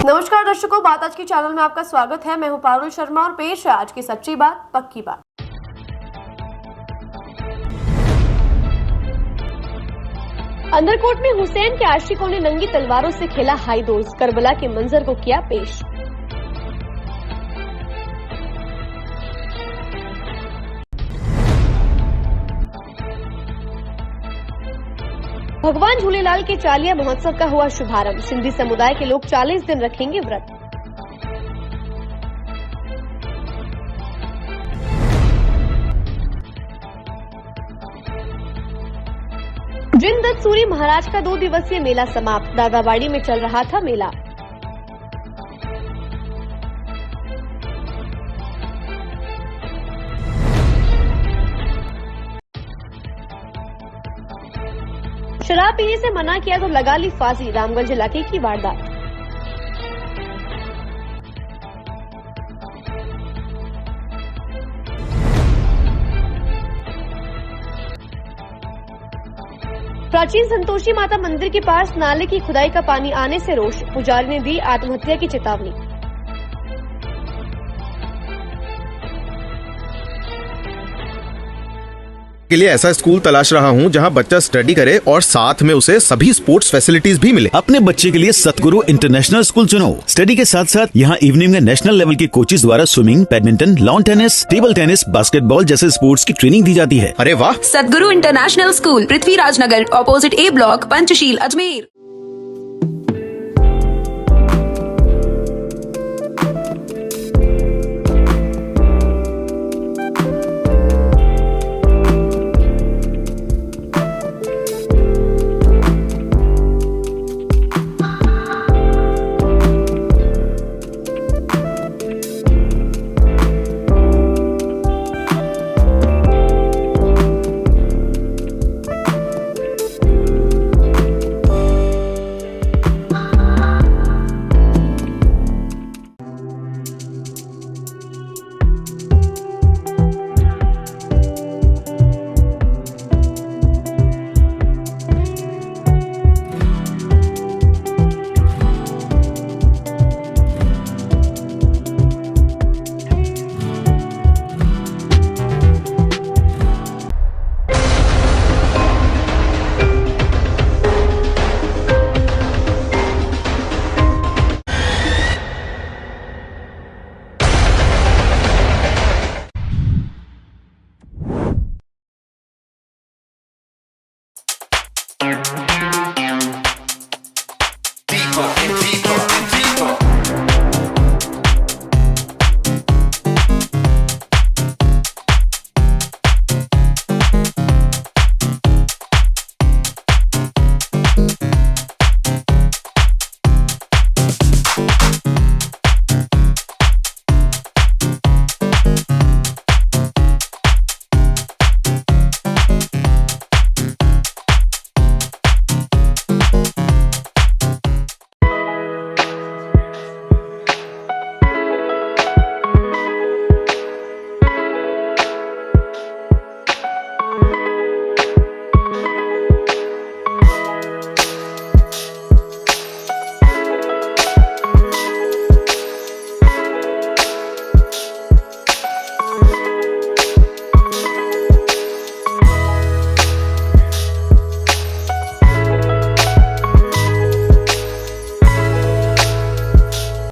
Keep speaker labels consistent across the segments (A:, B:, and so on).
A: नमस्कार दर्शकों, बात आज की चैनल में आपका स्वागत है। मैं हूं पारुल शर्मा और पेश है आज की सच्ची बात पक्की बात। अंदरकोट में हुसैन के आशिकों ने नंगी तलवारों से खेला हाई दोस्त, करबला के मंजर को किया पेश। भगवान झूलेलाल के चालिया महोत्सव का हुआ शुभारंभ। सिंधी समुदाय के लोग 40 दिन रखेंगे व्रत। जिनदत्त सूरी महाराज का 2 दिवसीय मेला समाप्त। दादाबाड़ी में चल रहा था मेला। शराब पीने से मना किया तो लगा ली फांसी। रामगंज इलाके की वारदात। प्राचीन संतोषी माता मंदिर के पास नाले की खुदाई का पानी आने से रोष। पुजारी ने दी आत्महत्या की चेतावनी।
B: के लिए ऐसा स्कूल तलाश रहा हूं जहां बच्चा स्टडी करे और साथ में उसे सभी स्पोर्ट्स फैसिलिटीज भी मिले।
C: अपने बच्चे के लिए सतगुरु इंटरनेशनल स्कूल चुनो। स्टडी के साथ साथ यहां इवनिंग में नेशनल लेवल के कोचेज द्वारा swimming, badminton, lawn tennis, table tennis, basketball जैसे स्पोर्ट्स की ट्रेनिंग दी जाती है।
B: अरे वाह!
D: सतगुरु इंटरनेशनल स्कूल, पृथ्वीराज नगर, ऑपोजिट ए ब्लॉक, पंचशील, अजमेर।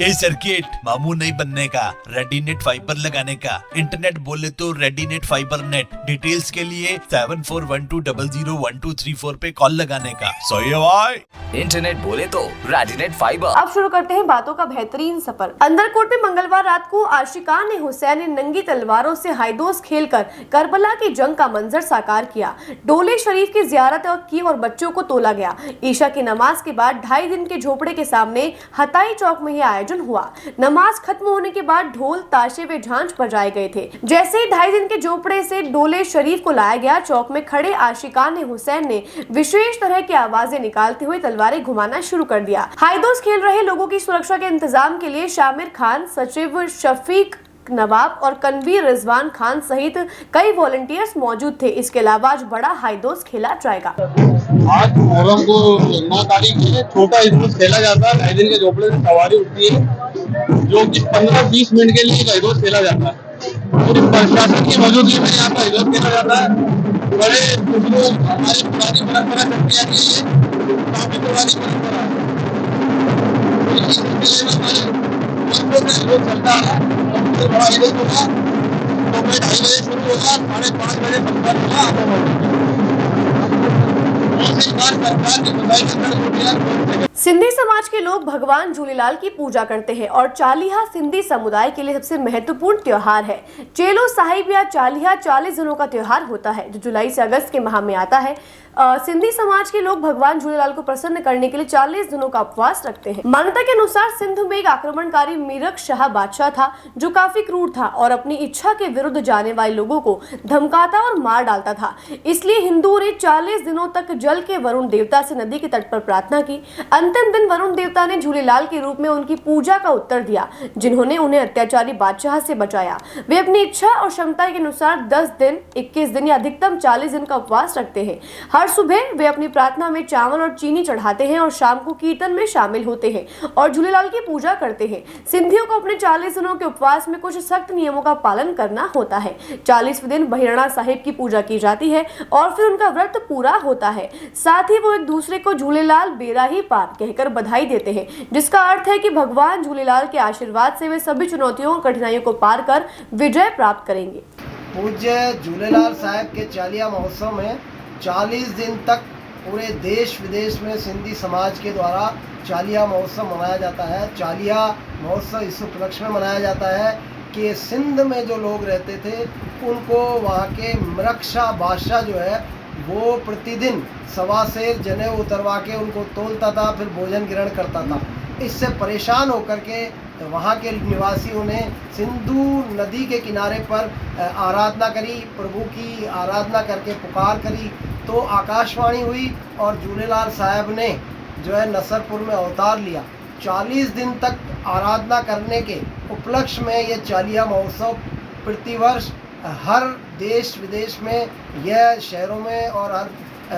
E: ये सर्किट मामू नहीं बनने का, रेडीनेट फाइबर लगाने का। इंटरनेट बोले तो रेडीनेट फाइबर नेट। डिटेल्स के लिए 7412001234 पे कॉल लगाने का। सही है भाई।
F: इंटरनेट बोले तो रेडीनेट फाइबर।
A: अब शुरू करते हैं बातों का बेहतरीन सफर। अंदरकोट में मंगलवार रात को आशिकान हुसैन ने नंगी तलवारों से हाईदोस खेलकर करबला की जंग का मंजर साकार किया। डोले शरीफ की जियारत की और बच्चों को तोला गया। ईशा की नमाज के बाद 2.5 दिन के झोपड़े के सामने हताई चौक में यह आयोजन हुआ। नमाज खत्म होने के बाद ढोल, ताशे व झांझ बजाए गए थे। जैसे ही 2.5 दिन के झोपड़े से डोले शरीफ को लाया गया, चौक में खड़े आशिकान हुसैन ने विशेष तरह की आवाजें निकालते हुए तलवारें घुमाना शुरू कर दिया। हाईदोस खेल रहे लोगों की सुरक्षा के इंतजाम के लिए शामिर खान, सचिव शफीक नवाब और कनवीर रिजवान खान सहित कई वॉलंटियर्स मौजूद थे। इसके अलावा आज बड़ा हाईदोस खेला जाएगा।
G: आज मुहर्रम को 9 तारीख में छोटा हाईदोस खेला जाता है। दिन के झोपड़े से सवारी उठती है, जो कि 15-20 मिनट के लिए हाईदोस खेला जाता है। पूरी प्रशासन की मौजूदगी में यहाँ पर हाईदोस खेला जाता है। बड़े बुजुर्ग हमारी पुरानी परंपरा चलती आ रही है, काफी पुरानी परंपरा है। इसी सिलसिले में हमारे वर्षों से हाईदोस चलता है। सबसे बड़ा हाईदोस होगा, दोपहर 2:30 बजे शुरू होगा, 5:30 बजे संपन्न होगा।
A: सिंधी समाज के लोग भगवान झूलेलाल की पूजा करते हैं और चालीहा सिंधी समुदाय के लिए सबसे महत्वपूर्ण त्योहार है। चेलो साहिब या चालीहा 40 दिनों का त्योहार होता है जो जुलाई से अगस्त के माह में आता है। सिंधी समाज के लोग भगवान झूलेलाल को प्रसन्न करने के लिए 40 दिनों का उपवास रखते हैं। मान्यता के अनुसार सिंध में एक आक्रमणकारी मीरक शाह बादशाह था जो काफी क्रूर था और अपनी इच्छा के विरुद्ध जाने वाले लोगों को धमकाता और मार डालता था। इसलिए हिंदुओं ने 40 दिनों तक जल के वरुण देवता से नदी के तट पर प्रार्थना की। अंतिम दिन वरुण देवता ने झूलेलाल के रूप में उनकी पूजा का उत्तर दिया, जिन्होंने उन्हें अत्याचारी बादशाह से बचाया। वे अपनी इच्छा और क्षमता के अनुसार 10 दिन, 21 दिन या अधिकतम 40 दिन का उपवास रखते हैं। हर सुबह वे अपनी प्रार्थना में चावल और चीनी चढ़ाते हैं और शाम को कीर्तन में शामिल होते हैं और झूलेलाल की पूजा करते हैं। सिंधियों को अपने 40 दिनों के उपवास में कुछ सख्त नियमों का पालन करना होता है। 40वें दिन बहिरणा साहिब की पूजा की जाती है और फिर उनका व्रत पूरा होता है। साथ ही वो एक दूसरे को झूलेलाल बेरा ही पार कहकर बधाई देते हैं, जिसका अर्थ है कि भगवान झूलेलाल के आशीर्वाद से वे सभी चुनौतियों और कठिनाइयों को पार कर विजय प्राप्त करेंगे।
H: पूज्य झूलेलाल साहब के चालिया महोत्सव में 40 दिन तक पूरे देश विदेश में सिंधी समाज के द्वारा चालिया महोत्सव मनाया जाता है। चालिया महोत्सव इस उपलक्ष्य में मनाया जाता है कि सिंध में जो लोग रहते थे उनको वहाँ के मृक्षा बादशाह जो है वो प्रतिदिन सवा सेर जनेऊ उतरवा के उनको तोलता था, फिर भोजन ग्रहण करता था। इससे परेशान होकर के वहाँ के निवासियों ने सिंधु नदी के किनारे पर आराधना करी, प्रभु की आराधना करके पुकार करी। तो आकाशवाणी हुई और झूलेलाल साहब ने जो है नसरपुर में अवतार लिया। 40 दिन तक आराधना करने के उपलक्ष्य में ये चालिया महोत्सव प्रतिवर्ष हर देश विदेश में, यह शहरों में और हर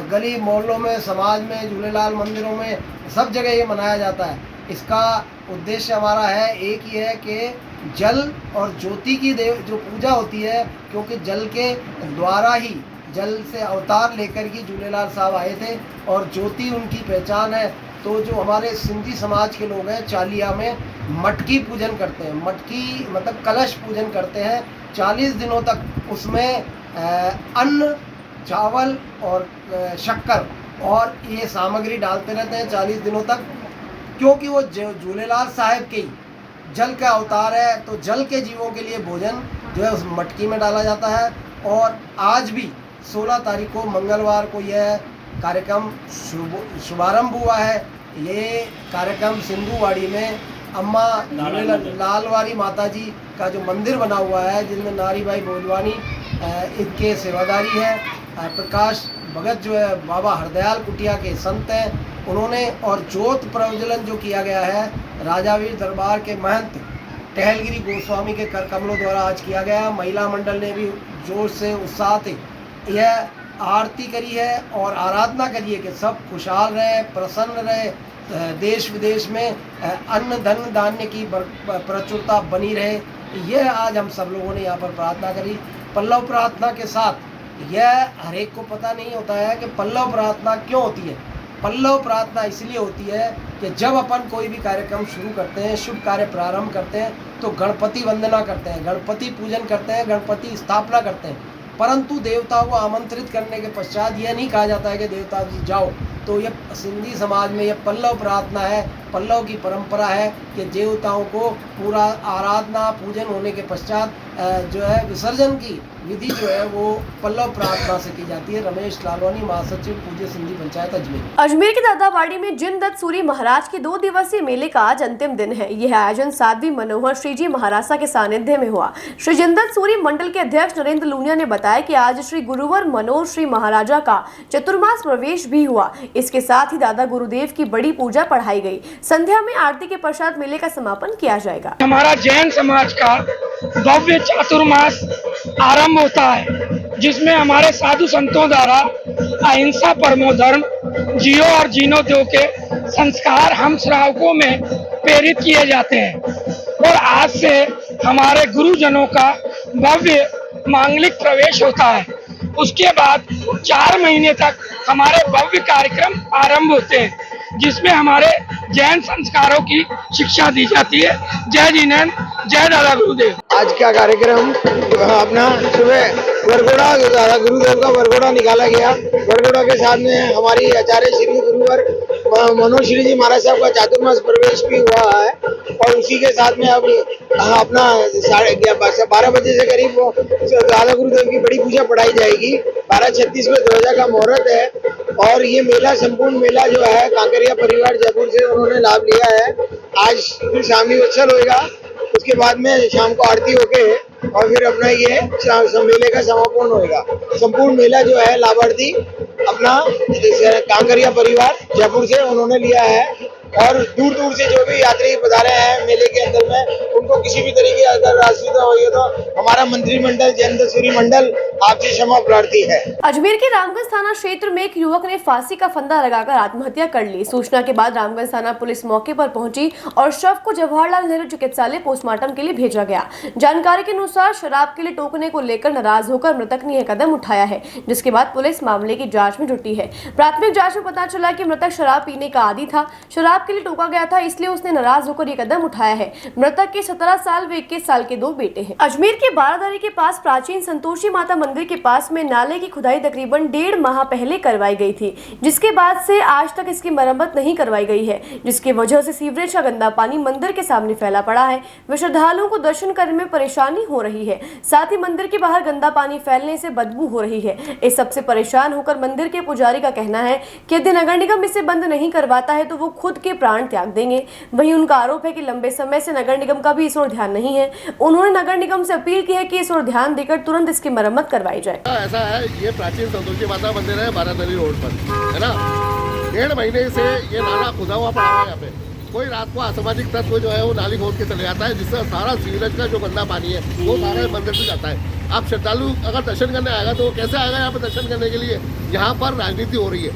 H: गली मोहल्लों में, समाज में, झूलेलाल मंदिरों में, सब जगह ये मनाया जाता है। इसका उद्देश्य हमारा है एक ही है कि जल और ज्योति की जो पूजा होती है, क्योंकि जल के द्वारा ही, जल से अवतार लेकर के झूलेलाल साहब आए थे और ज्योति उनकी पहचान है। तो जो हमारे सिंधी समाज के लोग हैं चालिया में मटकी पूजन करते हैं, मटकी मतलब कलश पूजन करते हैं 40 दिनों तक। उसमें अन्न, चावल और शक्कर और ये सामग्री डालते रहते हैं 40 दिनों तक, क्योंकि वो झूलेलाल साहब के जल का अवतार है। तो जल के जीवों के लिए भोजन जो है उस मटकी में डाला जाता है। और आज भी 16 तारीख को मंगलवार को यह कार्यक्रम शुभारंभ हुआ है। ये कार्यक्रम सिंधुवाड़ी में अम्मा लालवारी माता जी का जो मंदिर बना हुआ है, जिनमें नारी भाई भोजवानी इनके सेवादारी है, प्रकाश भगत जो है बाबा हरदयाल कुटिया के संत हैं उन्होंने, और ज्योत प्रज्वलन जो किया गया है राजावीर दरबार के महंत टहलगिरी गोस्वामी के कर कमलों द्वारा आज किया गया। महिला मंडल ने भी जोश से उत्साह से यह आरती करी है और आराधना करी है कि सब खुशहाल रहे, प्रसन्न रहे, देश विदेश में अन्न धन धान्य की प्रचुरता बनी रहे। यह आज हम सब लोगों ने यहाँ पर प्रार्थना करी। पल्लव प्रार्थना के साथ यह हर एक को पता नहीं होता है कि पल्लव प्रार्थना क्यों होती है। पल्लव प्रार्थना इसलिए होती है कि जब अपन कोई भी कार्यक्रम शुरू करते हैं, शुभ कार्य प्रारंभ करते हैं, तो गणपति वंदना करते हैं, गणपति पूजन करते हैं, गणपति स्थापना करते हैं। परंतु देवताओं को आमंत्रित करने के पश्चात यह नहीं कहा जाता है कि देवता जी जाओ। तो यह सिंधी समाज में यह पल्लव प्रार्थना है, पल्लव की परंपरा है कि देवताओं को पूरा आराधना पूजन होने के पश्चात जो है विसर्जन की विधि जो है वो पल्लव प्रार्थना से की जाती है। रमेश लालवानी, महासचिव पूज्य सिंधी पंचायत अजमेर।
A: अजमेर के दादावाड़ी में जिन दत्त सूरी महाराज के 2 दिवसीय मेले का आज अंतिम दिन है। यह आयोजन साध्वी मनोहर श्री जी महाराजा के सानिध्य में हुआ। श्री जिंदत सूरी मंडल के अध्यक्ष नरेंद्र लूनिया ने बताया कि आज श्री गुरुवर मनोहर श्री महाराजा का चतुर्मास प्रवेश भी हुआ। इसके साथ ही दादा गुरुदेव की बड़ी पूजा पढ़ाई गई। संध्या में आरती के पश्चात मेले का समापन किया जाएगा।
I: हमारा जैन समाज का भव्य चातुर्मास आरंभ होता है, जिसमें हमारे साधु संतों द्वारा अहिंसा परमो धर्म, जियो और जीनो दो के संस्कार हम श्रावकों में प्रेरित किए जाते हैं। और आज से हमारे गुरुजनों का भव्य मांगलिक प्रवेश होता है। उसके बाद 4 महीने तक हमारे भव्य कार्यक्रम आरंभ होते हैं, जिसमें हमारे जैन संस्कारों की शिक्षा दी जाती है। जय जिनेन्द्र, जय दादा गुरुदेव।
H: आज का कार्यक्रम अपना सुबह वरघोड़ा दादा गुरुदेव का वरघोड़ा निकाला गया। वरघोड़ा के साथ में हमारी आचार्य श्री गुरुवर मनोज श्री जी महाराज साहब का चातुर्मास प्रवेश भी हुआ है। और उसी के साथ में अब अपना 12 बजे से करीब दादा गुरुदेव की बड़ी पूजा पढ़ाई जाएगी। 12:36 में ध्वजा का मुहूर्त है। और ये मेला, संपूर्ण मेला जो है कांकरिया परिवार जयपुर से उन्होंने लाभ लिया है। आज फिर शामी उत्सव होगा, उसके बाद में शाम को आरती होके और फिर अपना ये मेले का समापन होएगा। संपूर्ण मेला जो है लाभार्थी अपना कांकरिया परिवार जयपुर से उन्होंने लिया है। और दूर दूर से जो भी यात्री पधारे हैं मेले के अंदर में, उनको किसी भी तरीके अगर असुविधा हुई है तो हमारा मंत्रिमंडल जैन दशहरी मंडल आपसे क्षमा प्रार्थी है।
A: अजमेर के रामगंज थाना क्षेत्र में एक युवक ने फांसी का फंदा लगाकर आत्महत्या कर ली। सूचना के बाद रामगंज थाना पुलिस मौके पर पहुंची और शव को जवाहरलाल नेहरू चिकित्सालय पोस्टमार्टम के लिए भेजा गया। जानकारी के अनुसार शराब के लिए टोकने को लेकर नाराज होकर मृतक ने यह कदम उठाया है, जिसके बाद पुलिस मामले की जाँच में जुटी है। प्राथमिक जाँच में पता चला कि मृतक शराब पीने का आदी था। शराब के लिए टोका गया था, इसलिए उसने नाराज होकर ये कदम उठाया है। मृतक के 17 साल व 21 साल के 2 बेटे हैं। अजमेर के बारादरी के पास प्राचीन संतोषी माता मंदिर के पास में नाले की खुदाई तकरीबन 1.5 माह पहले करवाई गई थी, जिसके बाद से आज तक इसकी मरम्मत नहीं करवाई गई है, जिसकी वजह से सीवरेज का गंदा पानी मंदिर के सामने फैला पड़ा है व श्रद्धालुओं को दर्शन करने में परेशानी हो रही है। साथ ही मंदिर के बाहर गंदा पानी फैलने से बदबू हो रही है। इस सबसे परेशान होकर मंदिर के पुजारी का कहना है कि यदि नगर निगम इसे बंद नहीं करवाता है तो वो खुद के प्राण त्याग देंगे। वहीं उनका आरोप है कि लंबे समय से नगर निगम का भी इस ओर ध्यान नहीं है। उन्होंने नगर निगम से अपील की है कि इस ओर ध्यान देकर तुरंत इसकी मरम्मत करवाई जाए।
G: ऐसा है, ये प्राचीन संतोषी माता मंदिर है बारादरी रोड पर, है ना। 1.5 महीने से ये नाला खुदा हुआ पड़ा है। यहाँ पे कोई रात को असामाजिक तत्व जो है वो नाली खोद के चले जाता है, जिससे सारा सीवरेज का जो गंदा पानी है वो सारा मंदिर से जाता है। आप श्रद्धालु अगर दर्शन करने आएगा तो वो कैसे आएगा यहाँ पे दर्शन करने के लिए? यहाँ पर राजनीति हो रही है,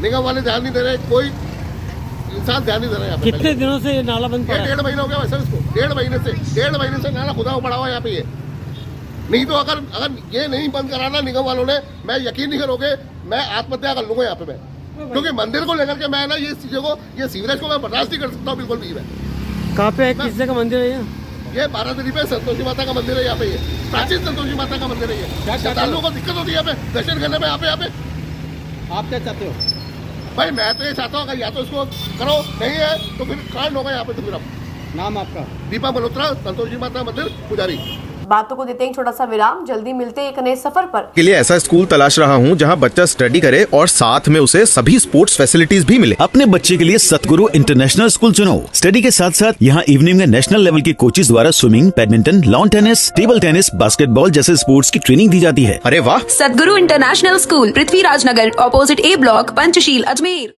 G: निगम वाले ध्यान नहीं दे रहे, कोई इंसान ध्यान नहीं दे रहा है।
I: कितने दिनों से ये नाला बंद पड़ा है?
G: 1.5 महीना हो गया वैसे इसको। 1.5 महीने से नाला खुदा हुआ पड़ा हुआ है यहाँ पे। ये नहीं तो अगर ये नहीं बंद कराना निगम वालों ने, मैं यकीन नहीं करोगे, मैं आत्महत्या कर लूंगा यहाँ पे मैं। क्योंकि मंदिर को लेकर के मैं ना ये चीजों को, ये सीवरेज को मैं बर्दाश्त नहीं कर सकता हूँ बिल्कुल भी। मैं
I: कहाँ पे है, किस जगह मंदिर है
G: ये बारादरी पे संतोषी माता का मंदिर है। यहाँ पे ये प्राचीन संतोषी माता का मंदिर है। ये श्रद्धालुओं को दिक्कत होती है यहाँ पे दर्शन करने में। यहाँ पे
I: आप क्या चाहते हो?
G: भाई मैं तो ये चाहता हूँ अगर या तो इसको करो, नहीं है तो फिर कांड होगा यहाँ पे। तो फिर अब
I: नाम आपका?
G: दीपा मल्होत्रा, संतोषी माता मंदिर पुजारी।
A: बातों को देते हैं छोटा सा विराम, जल्दी मिलते हैं एक नए सफर पर।
B: के लिए ऐसा स्कूल तलाश रहा हूँ जहाँ बच्चा स्टडी करे और साथ में उसे सभी स्पोर्ट्स फैसिलिटीज भी मिले।
C: अपने बच्चे के लिए सतगुरु इंटरनेशनल स्कूल चुनो। स्टडी के साथ साथ यहाँ इवनिंग में नेशनल लेवल के कोचेज द्वारा swimming, badminton, lawn tennis, table tennis, basketball जैसे स्पोर्ट्स की ट्रेनिंग दी जाती है।
B: अरे वाह!
D: सतगुरु इंटरनेशनल स्कूल, पृथ्वीराज नगर, ऑपोजिट ए ब्लॉक, पंचशील, अजमेर।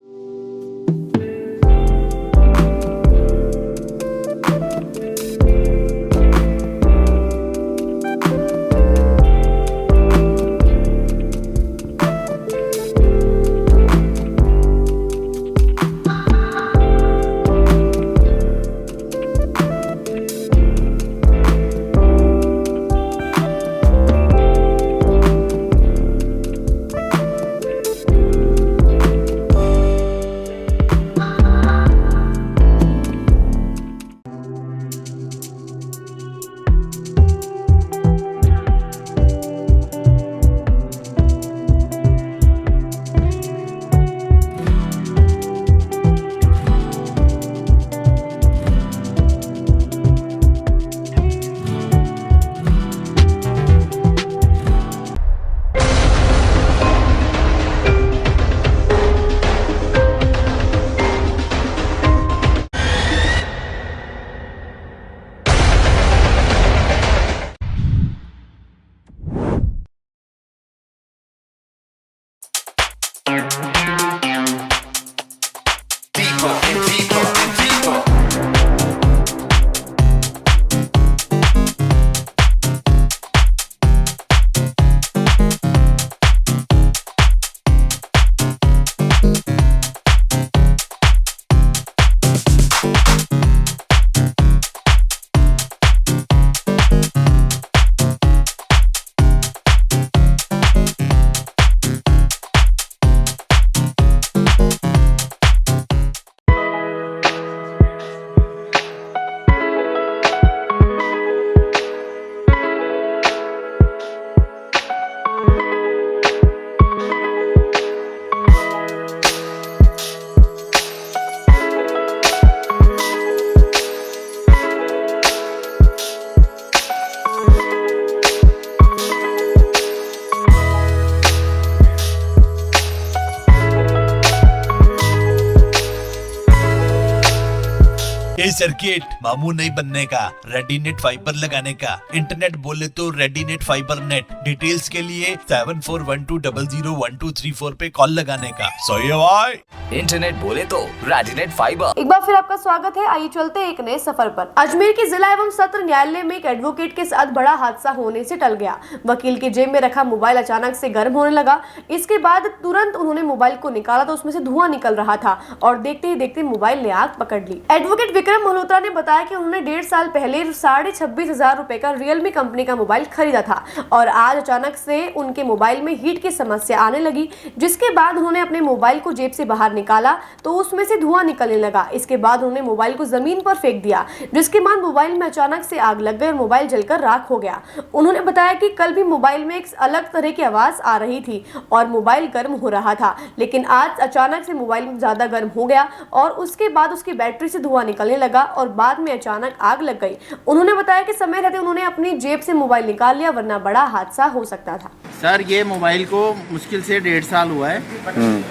E: ए सर्किट मामू नहीं बनने का, रेडीनेट फाइबर लगाने का, इंटरनेट बोले तो रेडीनेट फाइबर नेट। डिटेल्स के लिए 7412001234 पे कॉल लगाने का। सही है भाई।
F: इंटरनेट बोले तो रेडिनेट फाइबर।
A: एक बार फिर आपका स्वागत है। आइए चलते एक नए सफर पर। अजमेर के जिला एवं सत्र न्यायालय में एक एडवोकेट के साथ बड़ा हादसा होने से टल गया। वकील के जेब में रखा मोबाइल अचानक से गर्म होने लगा। इसके बाद तुरंत उन्होंने मोबाइल को निकाला तो उसमें से धुआं निकल रहा था और देखते ही देखते मोबाइल ने आग पकड़ ली। एडवोकेट विक्रम मल्होत्रा ने बताया कि उन्होंने 1.5 साल पहले 26,500 रुपए का रियलमी कंपनी का मोबाइल खरीदा था और आज अचानक से उनके मोबाइल में हीट की समस्या आने लगी, जिसके बाद उन्होंने अपने मोबाइल को जेब से बाहर निकाला तो उसमें से धुआं निकलने लगा। इसके बाद उन्होंने मोबाइल को जमीन पर फेंक दिया, जिसके बाद मोबाइल में अचानक से आग लग गई और मोबाइल जलकर राख हो गया। उन्होंने बताया कि कल भी मोबाइल में एक अलग तरह की आवाज आ रही थी और मोबाइल गर्म हो रहा था, लेकिन आज अचानक से मोबाइल ज्यादा गर्म हो गया और उसके बाद उसकी बैटरी से धुआं निकलने लगा और बाद में अचानक आग लग गई। उन्होंने बताया कि समय रहते उन्होंने अपनी जेब से मोबाइल निकाल लिया, वरना बड़ा हादसा हो सकता था।
J: सर ये मोबाइल को मुश्किल से 1.5 साल हुआ है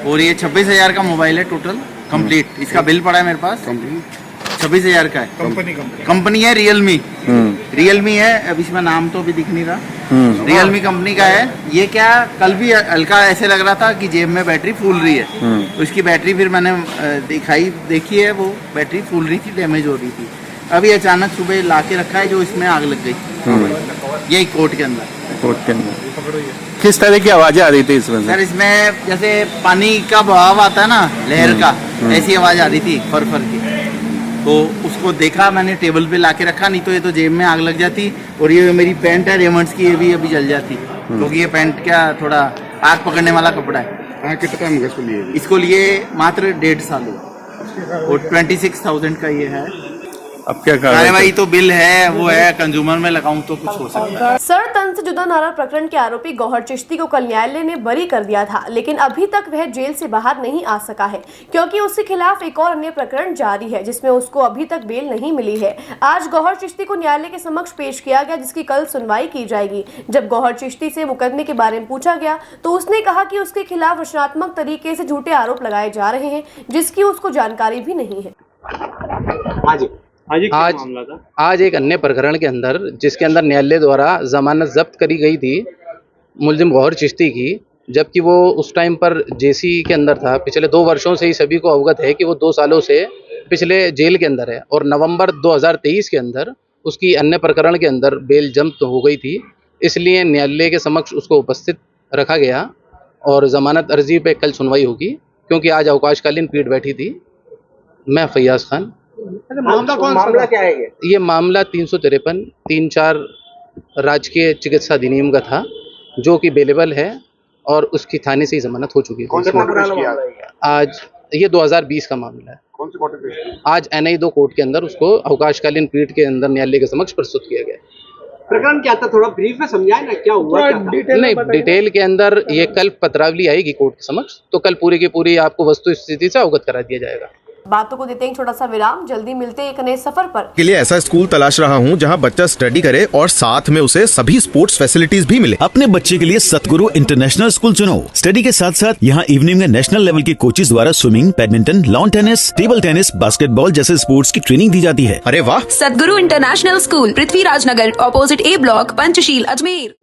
J: और ये 26,000 का मोबाइल है टोटल कंप्लीट। इसका बिल पड़ा है मेरे पास, 26,000 का है। कंपनी है रियलमी है। अब इसमें नाम तो भी दिख नहीं रहा। रियलमी कंपनी का है। ये क्या कल भी हल्का ऐसे लग रहा था कि जेब में बैटरी फूल रही है, तो इसकी बैटरी फिर मैंने देखी है, वो बैटरी फूल रही थी, डैमेज हो रही थी। अभी अचानक सुबह ला के रखा है जो इसमें आग लग गई। यही कोर्ट के अंदर
B: किस तरह की आवाजें आ रही थी इसमें?
J: सर इसमें जैसे पानी का बहाव आता है ना, लहर का, ऐसी आवाज आ रही थी फर की। तो उसको देखा मैंने, टेबल पे लाके रखा, नहीं तो ये तो जेब में आग लग जाती। और ये मेरी पैंट है रेमंड्स की, ये भी अभी जल जाती क्योंकि ये पैंट क्या थोड़ा आग पकड़ने वाला कपड़ा है।
B: कितना टाइम होगा
J: इसको लिए मात्र 1.5 साल हुआ और 26,000 का ये है।
B: अब क्या
J: भाई तो बिल है, वो है, कंज्यूमर में लगाऊं तो कुछ हो सकता है।
A: सर तन से जुदा नारा प्रकरण के आरोपी गौहर चिश्ती को कल न्यायालय ने बरी कर दिया था, लेकिन अभी तक वह जेल से बाहर नहीं आ सका है क्योंकि उसके खिलाफ एक और अन्य प्रकरण जारी है जिसमें उसको अभी तक बेल नहीं मिली है। आज गौहर चिश्ती को न्यायालय के समक्ष पेश किया गया, जिसकी कल सुनवाई की जाएगी। जब गौहर चिश्ती से मुकदमे के बारे में पूछा गया तो उसने कहा कि उसके खिलाफ रचनात्मक तरीके से झूठे आरोप लगाए जा रहे हैं, जिसकी उसको जानकारी भी नहीं है।
K: आज एक अन्य प्रकरण के अंदर, जिसके अंदर न्यायालय द्वारा जमानत जब्त करी गई थी मुलजिम गौहर चिश्ती की, जबकि वो उस टाइम पर जेसी के अंदर था। पिछले 2 वर्षों से ही सभी को अवगत है कि वो 2 सालों से पिछले जेल के अंदर है और नवंबर 2023 के अंदर उसकी अन्य प्रकरण के अंदर बेल जब्त हो गई थी। इसलिए न्यायालय के समक्ष उसको उपस्थित रखा गया और जमानत अर्जी पे कल सुनवाई होगी, क्योंकि आज अवकाशकालीन पीठ बैठी थी। मैं फैयाज खान।
H: मामला क्या है
K: ये मामला 353 3-4 राजकीय चिकित्सा अधिनियम का था, जो कि बेलेबल है और उसकी थाने से ही जमानत हो चुकी है। आज ये 2020 का मामला है।
B: कौन से कोर्ट में?
K: आज NI 2 कोर्ट के अंदर उसको अवकाशकालीन पीठ के अंदर न्यायालय के समक्ष प्रस्तुत किया गया।
H: प्रकरण क्या था, थोड़ा ब्रीफ में समझाए ना, क्या हुआ?
K: नहीं, डिटेल के अंदर ये कल पत्रावली आएगी कोर्ट के समक्ष, तो कल पूरी की पूरी आपको वस्तु स्थिति से अवगत करा दिया जाएगा।
A: बातों को देते हैं छोटा सा विराम, जल्दी मिलते हैं एक नए सफर पर।
B: के लिए ऐसा स्कूल तलाश रहा हूँ जहाँ बच्चा स्टडी करे और साथ में उसे सभी स्पोर्ट्स फैसिलिटीज भी मिले।
C: अपने बच्चे के लिए सतगुरु इंटरनेशनल स्कूल चुनो। स्टडी के साथ साथ यहाँ इवनिंग में नेशनल लेवल के कोचेज द्वारा swimming, badminton, lawn tennis, table tennis, basketball जैसे स्पोर्ट्स की ट्रेनिंग दी जाती है।
B: अरे वाह।
D: सतगुरु international school, Prithviraj Nagar, opposite A block, Panchsheel, Ajmer.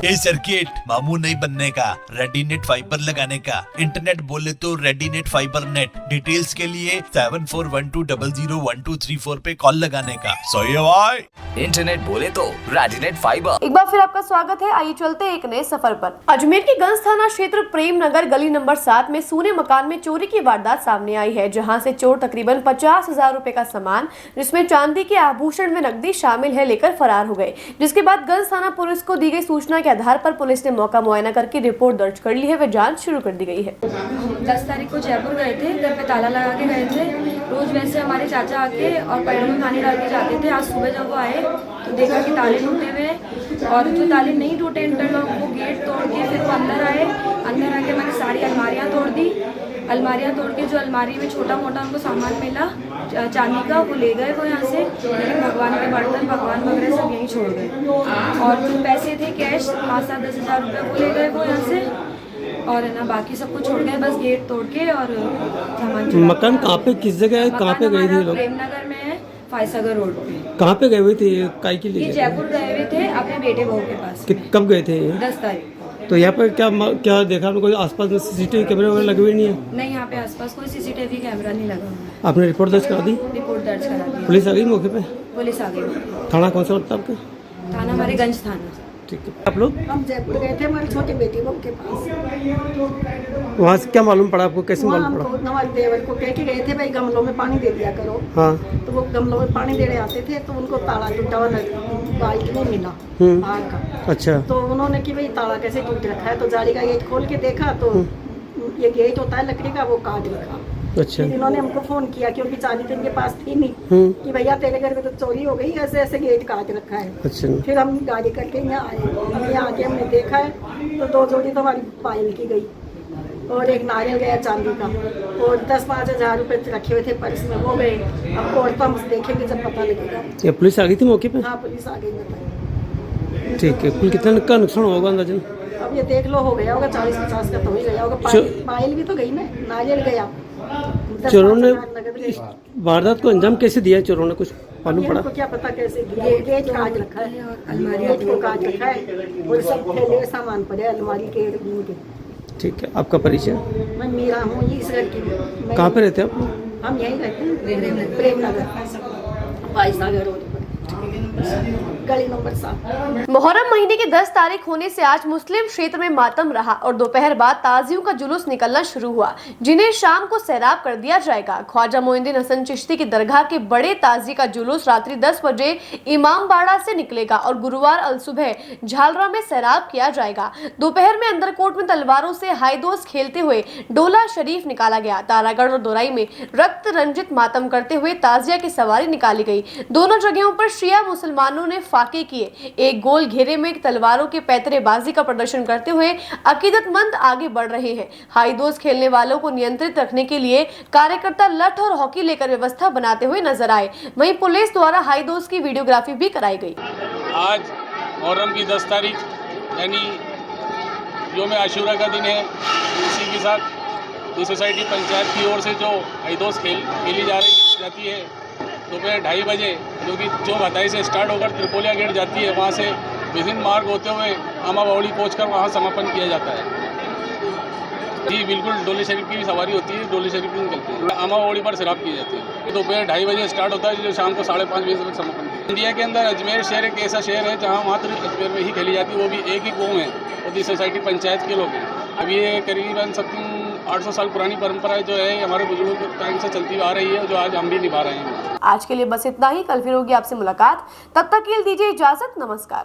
E: ये सर्किट मामू नहीं बनने का, रेडीनेट फाइबर लगाने का, इंटरनेट बोले तो रेडीनेट फाइबर नेट। डिटेल्स के लिए 7412001234 पे कॉल लगाने का। सही है भाई।
F: इंटरनेट बोले तो रेडीनेट फाइबर।
A: एक बार फिर आपका स्वागत है। आइए चलते एक नए सफर पर। अजमेर के गंज थाना क्षेत्र प्रेम नगर गली नंबर 7 में सूने मकान में चोरी की वारदात सामने आई है, जहां से चोर तकरीबन 50,000 रुपए का सामान, जिसमें चांदी के आभूषण व नकदी शामिल है, लेकर फरार हो गए। जिसके बाद गंज थाना पुलिस को दी गई सूचना के आधार पर पुलिस ने मौका मुआयना करके रिपोर्ट दर्ज कर ली है व जाँच शुरू कर दी गई है।
L: 10 तारीख को जयपुर गए थे, घर पे ताला लगा के गए थे। रोज वैसे हमारे चाचा आके और पैरों में पानी डाल के जाते थे। आज सुबह जब वो आए तो देखा कि ताले टूटे हुए, और जो ताले नहीं टूटे इंटरलॉक, वो गेट तोड़ के फिर वो अंदर आए। अंदर आके मैंने सारी अलमारियाँ तोड़ दी। अलमारियाँ तोड़ के जो अलमारी में छोटा मोटा उनको सामान मिला चांदी का, वो ले गए वो यहाँ से। लेकिन भगवान के बर्तन, भगवान वगैरह सब यहीं छोड़ गए। और जो पैसे थे कैश 5-10 हज़ार रुपये, वो ले गए वो यहाँ से। और है ना, बाकी सब कुछ छोड़ गए, बस गेट तोड़ के और सामान।
M: मकान कहाँ पे, किस जगह है, कहाँ पे गए थे लोग?
L: प्रेमनगर में है, फायसागर रोड पे।
M: कहाँ पे गए हुए थे, काय के लिए?
L: ये जयपुर गए हुए थे अपने बेटे बहू के पास।
M: कब गए थे?
L: 10 तारीख।
M: तो यहाँ पर क्या देखा आपने? कोई आसपास में सीसीटीवी कैमरे वगैरह लगे हुए नहीं है?
L: नहीं, यहाँ पे आसपास कोई सीसीटीवी कैमरा नहीं लगा हुआ है।
M: आपने रिपोर्ट दर्ज करा दी?
L: रिपोर्ट दर्ज करा दी।
M: पुलिस आ गई मौके पे?
L: पुलिस आ गई।
M: थाना कौन सा पड़ता आपका?
L: थाना हमारे गंज थाना।
M: ठीक है। आप लोग?
N: हम जयपुर गए थे हमारी छोटी बेटी बहू के पास।
M: वहाँ से क्या मालूम पड़ा आपको, कैसे मालूम पड़ा?
N: हमारे देवर को कह के गए थे भाई गमलों में पानी दे दिया करो।
M: हाँ।
N: तो वो गमलों में पानी देने आते थे, तो उनको ताला टूटा हुआ बाइक नहीं मिला बाहर का।
M: अच्छा।
N: तो उन्होंने कि भाई ताला कैसे टूट रखा है, तो जाली का गेट खोल के देखा तो ये गेट होता है लकड़ी का, वो काट रखा।
M: अच्छा।
N: इन्होंने हमको फोन किया क्योंकि चाबी तो इनके पास थी नहीं, कि भैया तेरे घर में तो चोरी हो गई, ऐसे ऐसे गेट काट रखा है।
M: अच्छा।
N: फिर हम गाड़ी करके यहाँ आए। अब यहाँ आके हमने देखा है तो 2 जोड़ी तो हमारी पायल की गई, और एक नारियल गया चांदी का, और 10-5 हज़ार रुपये रखे हुए थे पर्स में, वो गए। अब और तो हम देखेंगे जब पता लगेगा।
M: ये पुलिस आ गई थी मौके पे?
N: हाँ, पुलिस आ गई बताइए।
M: ठीक है। कुल कितना का नुकसान होगा अंदाजन?
N: अब ये देख लो, हो गया होगा 40-50 का तो हो ही गया होगा। पायल भी तो गई ना, नारियल गया।
M: चोरों ने वारदात को अंजाम कैसे दिया है? चोरों ने कुछ मालूम पड़ा?
N: क्या पता कैसे दिया। गेट काट रखा है, अलमारी को काट रखा है, और सब फैले सामान पड़े अलमारी के।
M: ठीक है। आपका परिचय?
N: मैं मीरा हूँ, ये इस घर की।
M: कहाँ पे रहते हैं आप?
N: हम यहीं रहते हैं, प्रेमनगर, फायसागर रोड पर, गली नंबर 7।
A: मुहर्रम महीने की 10 तारीख होने से आज मुस्लिम क्षेत्र में मातम रहा और दोपहर बाद ताजियों का जुलूस निकलना शुरू हुआ, जिन्हें शाम को सैराब कर दिया जाएगा। ख्वाजा मोइनुद्दीन हसन चिश्ती की दरगाह के बड़े ताजी का जुलूस रात्रि 10 बजे इमामबाड़ा से निकलेगा और गुरुवार अलसुबह झालरा में सैराब किया जाएगा। दोपहर में अंदरकोट में तलवारों से हाईदोस खेलते हुए डोला शरीफ निकाला गया। तारागढ़ और दोराई में रक्त रंजित मातम करते हुए ताजिया की सवारी निकाली गई। दोनों जगहों पर शिया मुसलमानों ने फाके किए। एक गोल घेरे में तलवारों के पैतरेबाजी का प्रदर्शन करते हुए अकीदतमंद आगे बढ़ रहे हैं। हाईदोस खेलने वालों को नियंत्रित रखने के लिए कार्यकर्ता लठ और हॉकी लेकर व्यवस्था बनाते हुए नजर आए। वहीं पुलिस द्वारा हाईदोस की वीडियोग्राफी भी कराई गई।
O: आज मुहर्रम की 10 तारीख यानी योम आशूरा का दिन है। इसी के साथ ये सोसाइटी पंचायत की ओर से जो हाईदोस खेली जाती है दोपहर 2:30 बजे, जो कि जो भताई से स्टार्ट होकर त्रिपोलिया गेट जाती है, वहाँ से विभिन्न मार्ग होते हुए आमा बावड़ी पहुँचकर वहाँ समापन किया जाता है। जी बिल्कुल, डोले शरीफ की भी सवारी होती है। डोली शरीफ में निकलते हैं। अमा ओड़ी पर शराब की जाती है। दोपहर 2:30 बजे स्टार्ट होता है जो शाम को 5:30 बजे तक समापन होता है। इंडिया के अंदर अजमेर शहर एक ऐसा शहर है जहाँ मात्र अजमेर में ही खेली जाती है, वो भी एक ही गाँव है और दी सोसाइटी पंचायत के लोग हैं। अब ये करीबन 800 साल पुरानी परंपरा जो है हमारे बुजुर्गों के टाइम से चलती आ रही है, जो आज हम भी निभा रहे हैं।
A: आज के लिए बस इतना ही। कल फिर होगी आपसे मुलाकात, तब तक के लिए दीजिए इजाजत। नमस्कार।